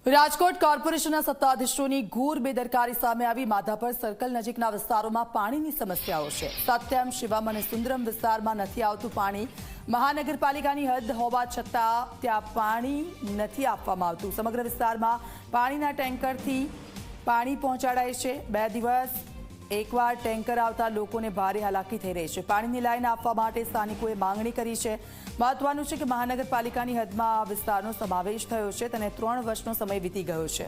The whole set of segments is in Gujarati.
રાજકોટ કોર્પોરેશનના સત્તાધીશોની ઘોર બેદરકારી સામે આવી માધાપર સર્કલ નજીકના વિસ્તારોમાં પાણીની સમસ્યાઓ છે। સત્યમ, શિવમ અને સુંદરમ વિસ્તારમાં નથી આવતું પાણી। મહાનગરપાલિકાની હદ હોવા છતાં ત્યાં પાણી નથી આપવામાં આવતું। સમગ્ર વિસ્તારમાં પાણીના ટેન્કરથી પાણી પહોંચાડાય છે। 2 દિવસ એકવાર ટેન્કર આવતા લોકોને ભારે હાલાકી થઈ રહી છે। પાણીની લાઈન આપવા માટે સ્થાનિકોએ માંગણી કરી છે। મહત્વનું છે કે મહાનગરપાલિકાની હદમાં આ વિસ્તારનો સમાવેશ થયો છે અને 3 વર્ષનો સમય વીતી ગયો છે।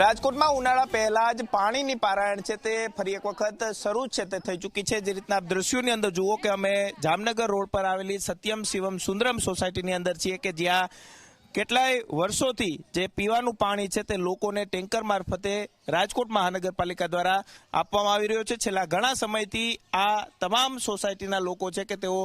રાજકોટમાં ઉનાળા પહેલા જ પાણીની પારાયણ છે તે ફરી એક વખત શરૂ છે તે થઈ ચૂકી છે। જે રીતના આપ દ્રશ્યોની અંદર જુઓ કે અમે જામનગર રોડ પર આવેલી સત્યમ, શિવમ, સુંદરમ સોસાયટીની અંદર છીએ કે જ્યાં કેટલાય વર્ષોથી જે પીવાનું પાણી છે તે લોકોને ટેન્કર મારફતે રાજકોટ મહાનગરપાલિકા દ્વારા આપવામાં આવી રહ્યો છે। છેલ્લા ઘણા સમયથી આ તમામ સોસાયટીના લોકો છે કે તેઓ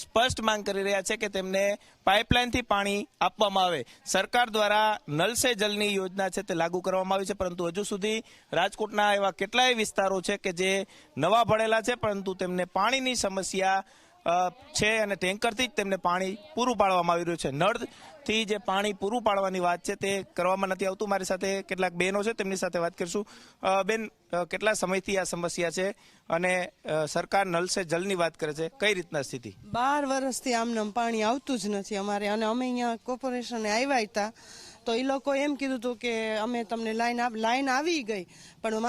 સ્પષ્ટ માંગ કરી રહ્યા છે કે તેમને પાઇપલાઇનથી પાણી આપવામાં આવે। સરકાર દ્વારા નલ સે જલની યોજના છે તે લાગુ કરવામાં આવી છે, પરંતુ હજુ સુધી રાજકોટના એવા કેટલાય વિસ્તારો છે કે જે નવા ભળેલા છે પરંતુ તેમને પાણીની સમસ્યા છે અને ટેન્કરથી જ તેમને પાણી પૂરું પાડવામાં આવી રહ્યું છે। નળથી જે પાણી પૂરું પાડવાની વાત છે તે કરવામાં નથી આવતું। મારી સાથે કેટલાક બહેનો છે, તેમની સાથે વાત કરીશું। બેન, કેટલા સમયથી આ સમસ્યા છે અને સરકાર નલ સે જલની વાત કરે છે, કઈ રીતના સ્થિતિ? 12 વર્ષથી આમને પાણી આવતું જ નથી અમારે, અને અમે અહીંયા કોર્પોરેશને આવ્યા હતા તો એ લોકો એમ કીધું હતું કે અમે તમને લાઈન આવી ગઈ, પણ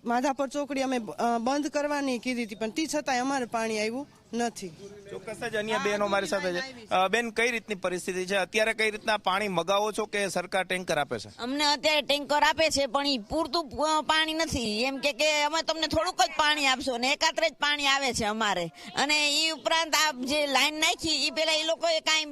માધાપર ચોકડી અમે બંધ કરવાની કીધી હતી, પણ તે છતાંય અમારે પાણી આવ્યું નથી। ચોક્કસ જ અન્ય બહેનો મારી સાથે છે। બેન, કઈ રીતની પરિસ્થિતિ છે અત્યારે? કઈ રીતના પાણી મગાવો છો કે સરકાર ટેન્કર આપે છે? અમને અત્યારે ટેન્કર આપે છે પણ એ પૂરતું પાણી નથી। એમ કે અમે તમને થોડુંક જ પાણી આપશો ને એકાત્રે જ પાણી આવે છે અમારે। અને એ ઉપરાંત આ જે લાઈન નાખી એ પેલા એ લોકોએ કાંઈ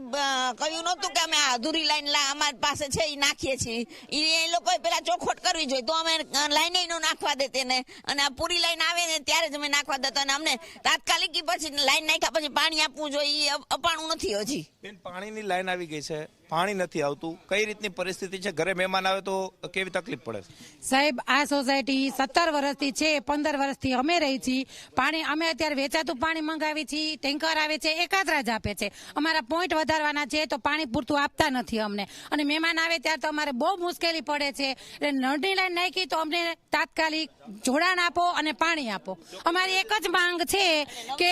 કહ્યું નહોતું કે અમે અધૂરી લાઈન અમારી પાસે છે એ નાખીએ છીએ। એ લોકોએ પેલા ચોખવટ કરવી જોઈએ તો અમે લાઈન નો નાખવા દે તેને, અને આ પૂરી લાઈન આવે ને ત્યારે જ અમે નાખવા દેતા, અને અમને તાત્કાલિક પછી લાઈન નાખ્યા પછી પાણી આપવું જોઈએ એ અપાણું નથી હજી। બેન, પાણીની લાઈન આવી ગઈ છે, પાણી નથી આવતું, કઈ રીતની પરિસ્થિતિ છે? ઘરે મહેમાન આવે તો કેવી તકલીફ પડે છે? સાહેબ, આ સોસાયટી 17 વર્ષથી છે, 15 વર્ષથી અમે રહી છીએ। પાણી અમે અત્યારે વેચાતું પાણી મંગાવી છીએ, ટેન્કર આવે છે, એકાત્રા જ આપે છે। અમારા પોઈન્ટ વધારવાના છે તો પાણી પૂરતું આપતા નથી અમને, અને મહેમાન આવે ત્યારે તો અમારે બહુ મુશ્કેલી પડે છે। એટલે નળની લાઈન નાખી તો અમને તાત્કાલિક જોડાણ આપો અને પાણી આપો। અમારી એક જ માંગ છે કે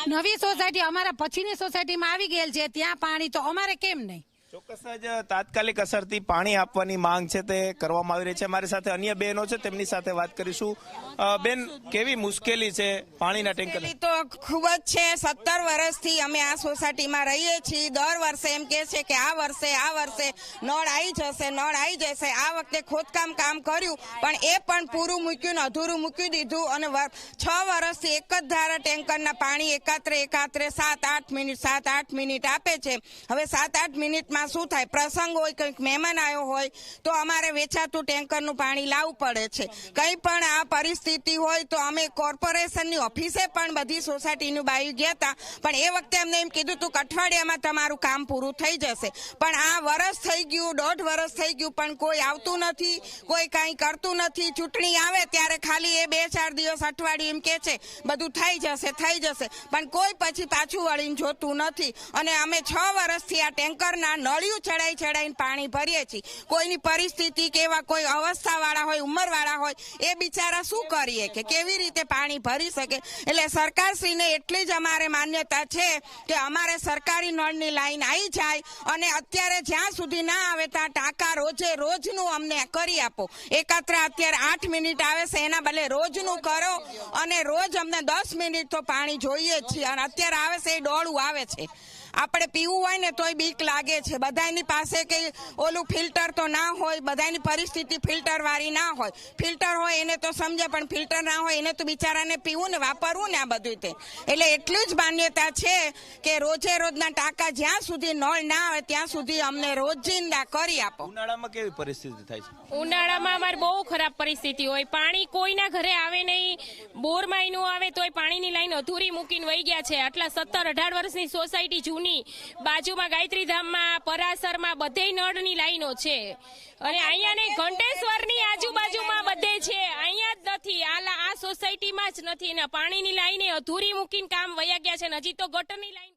નવી સોસાયટી અમારા પછીની સોસાયટીમાં આવી ગયેલ છે ત્યાં પાણી તો અમારે કેમ નહીં? ચોક્કસ જ તાત્કાલિક અસરથી પાણી આપવાની માંગ છે તે કરવામાં આવી રહી છે। મારી સાથે અન્ય બહેનો છે, તેમની સાથે વાત કરીશું। બેન, કેવી મુશ્કેલી છે પાણીના ટેન્કર? તો ખૂબ જ છે। 17 વર્ષથી અમે આ સોસાયટીમાં રહીએ છીએ। દર વર્ષે એમ કે છે કે આ વર્ષે નળ આવી જશે, નળ આવી જશે। આ વખતે ખોદકામ કામ કર્યું પણ એ પણ પૂરું મૂક્યું ને અધૂરું મૂકી દીધું, અને 6 વર્ષથી એક જ ધારા ટેન્કરના પાણી એકાત્રે 7-8 મિનિટ આપે છે। હવે 7-8 મિનિટમાં શું થાય? પ્રસંગ હોય, કંઈક મહેમાન આવ્યો હોય તો અમારે વેચાતું ટેન્કરનું પાણી લાવવું પડે છે। કંઈ પણ આ પરિસ્થિતિ હોય તો અમે કોર્પોરેશનની ઓફિસે પણ બધી સોસાયટીનું બાયું ગયા હતા, પણ એ વખતે અમને એમ કીધું હતું કે અઠવાડિયામાં તમારું કામ પૂરું થઈ જશે। પણ આ વર્ષ થઈ ગયું, 1.5 વર્ષ થઈ ગયું, પણ કોઈ આવતું નથી, કોઈ કાંઈ કરતું નથી। ચૂંટણી આવે ત્યારે ખાલી એ 2-4 દિવસ અઠવાડિયું એમ કે છે બધું થઈ જશે, પણ કોઈ પછી પાછું વળીને જોતું નથી। અને અમે 6 વર્ષથી આ ટેન્કરના નળિયું ચડાઈને પાણી ભરીએ છીએ। કોઈની પરિસ્થિતિ કેવા, કોઈ અવસ્થાવાળા હોય, ઉંમરવાળા હોય, એ બિચારા શું કરીએ કે કેવી રીતે પાણી ભરી શકે? એટલે સરકારશ્રીને એટલી જ અમારે માન્યતા છે કે અમારે સરકારી નળની લાઈન આવી જાય, અને અત્યારે જ્યાં સુધી ના આવે ત્યાં ટાંકા રોજનું અમને કરી આપો। એકાત્રા અત્યારે 8 મિનિટ આવે છે, એના બદલે રોજનું કરો, અને રોજ અમને 10 મિનિટ તો પાણી જોઈએ જ છીએ। અને અત્યારે આવે છે એ ડોળું આવે છે। આપણે પીવું હોય ને તોય બીક લાગે છે। બધાની પાસે કે ઓલું ફિલ્ટર તો ના હોય, બધાની પરિસ્થિતિ ફિલ્ટર વાળી ના હોય। ફિલ્ટર હોય એને તો સમજે, પણ ફિલ્ટર ના હોય એને તો બિચારાને પીવું ને વાપરવું ને આ બધું તે। એટલે એટલું જ માન્યતા છે કે રોજના ટાંકા જ્યાં સુધી નળ ના આવે ત્યાં સુધી અમને રોજિંદા કરી આપો। ઉનાળામાં કેવી પરિસ્થિતિ થાય છે? ઉનાળામાં અમારે બહુ ખરાબ પરિસ્થિતિ હોય। પાણી કોઈના ઘરે આવે નહીં, બોરમાં નું આવે તોય પાણીની લાઈન અધૂરી મૂકીને વહી ગયા છે। આટલા 17-18 વર્ષની સોસાયટી જૂની, બાજુમાં ગાયત્રીધામમાં, પરાસરમાં બધે નળની લાઈનો છે, અને અહીંયા નહીં, ઘંટેશ્વરની આજુબાજુમાં બધે છે, અહીંયા જ નથી। આ સોસાયટીમાં જ નથી, અને પાણીની લાઈને અધૂરી મૂકીને કામ વયા ગયા છે, હજી તો ગટરની લાઈન